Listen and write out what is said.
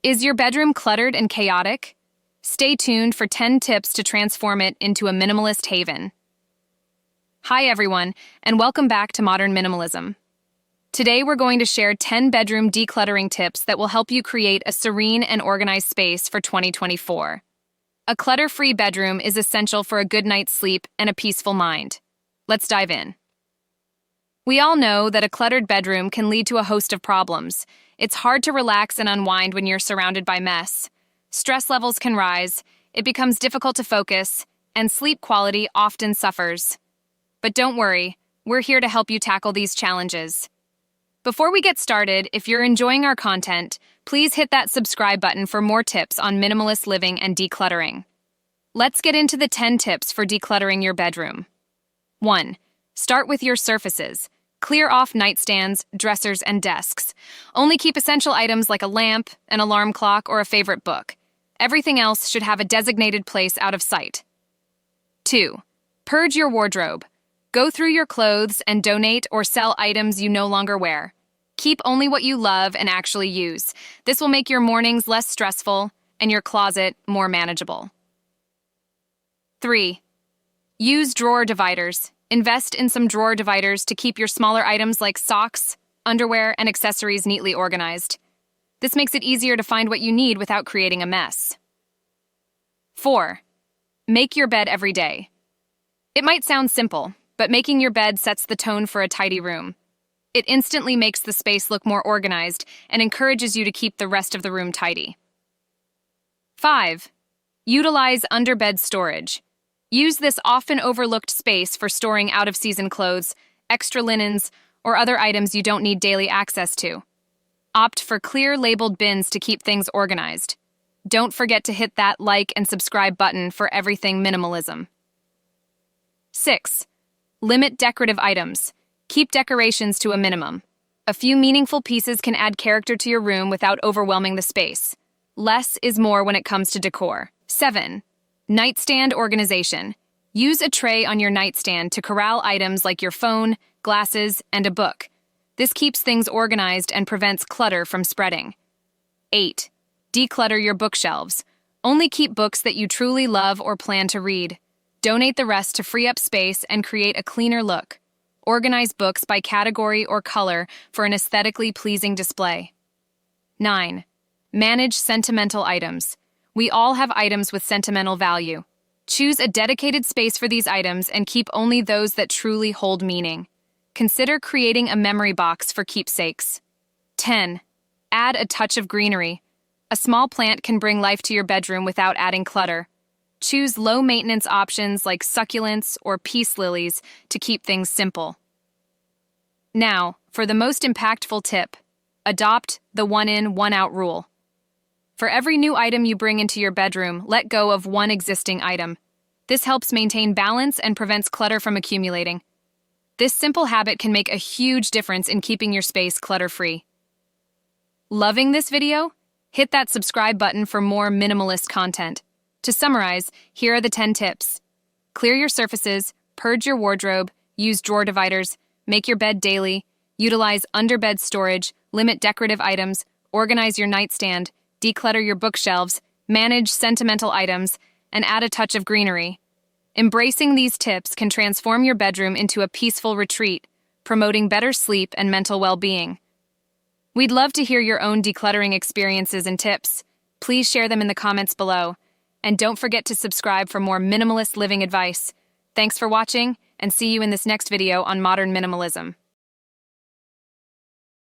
Is your bedroom cluttered and chaotic? Stay tuned for 10 tips to transform it into a minimalist haven. Hi everyone, and welcome back to Modern Minimalism. Today we're going to share 10 bedroom decluttering tips that will help you create a serene and organized space for 2024. A clutter-free bedroom is essential for a good night's sleep and a peaceful mind. Let's dive in. We all know that a cluttered bedroom can lead to a host of problems. It's hard to relax and unwind when you're surrounded by mess. Stress levels can rise, it becomes difficult to focus, and sleep quality often suffers. But don't worry, we're here to help you tackle these challenges. Before we get started, if you're enjoying our content, please hit that subscribe button for more tips on minimalist living and decluttering. Let's get into the 10 tips for decluttering your bedroom. 1. Start with your surfaces. Clear off nightstands, dressers, and desks. Only keep essential items like a lamp, an alarm clock, or a favorite book. Everything else should have a designated place out of sight. 2. Purge your wardrobe. Go through your clothes and donate or sell items you no longer wear. Keep only what you love and actually use. This will make your mornings less stressful and your closet more manageable. 3. Use drawer dividers. Invest in some drawer dividers to keep your smaller items like socks, underwear, and accessories neatly organized. This makes it easier to find what you need without creating a mess. 4. Make your bed every day. It might sound simple, but making your bed sets the tone for a tidy room. It instantly makes the space look more organized and encourages you to keep the rest of the room tidy. 5. Utilize underbed storage. Use this often overlooked space for storing out-of-season clothes, extra linens, or other items you don't need daily access to. Opt for clear labeled bins to keep things organized. Don't forget to hit that like and subscribe button for everything minimalism. 6. Limit decorative items. Keep decorations to a minimum. A few meaningful pieces can add character to your room without overwhelming the space. Less is more when it comes to decor. 7. Nightstand organization. Use a tray on your nightstand to corral items like your phone, glasses, and a book. This keeps things organized and prevents clutter from spreading. 8. Declutter your bookshelves. Only keep books that you truly love or plan to read. Donate the rest to free up space and create a cleaner look. Organize books by category or color for an aesthetically pleasing display. 9. Manage sentimental items. We all have items with sentimental value. Choose a dedicated space for these items and keep only those that truly hold meaning. Consider creating a memory box for keepsakes. 10. Add a touch of greenery. A small plant can bring life to your bedroom without adding clutter. Choose low-maintenance options like succulents or peace lilies to keep things simple. Now, for the most impactful tip, adopt the one-in, one-out rule. For every new item you bring into your bedroom, let go of one existing item. This helps maintain balance and prevents clutter from accumulating. This simple habit can make a huge difference in keeping your space clutter-free. Loving this video? Hit that subscribe button for more minimalist content. To summarize, here are the 10 tips. Clear your surfaces, purge your wardrobe, use drawer dividers, make your bed daily, utilize underbed storage, limit decorative items, organize your nightstand, declutter your bookshelves, manage sentimental items, and add a touch of greenery. Embracing these tips can transform your bedroom into a peaceful retreat, promoting better sleep and mental well-being. We'd love to hear your own decluttering experiences and tips. Please share them in the comments below. And don't forget to subscribe for more minimalist living advice. Thanks for watching, and see you in this next video on Modern Minimalism.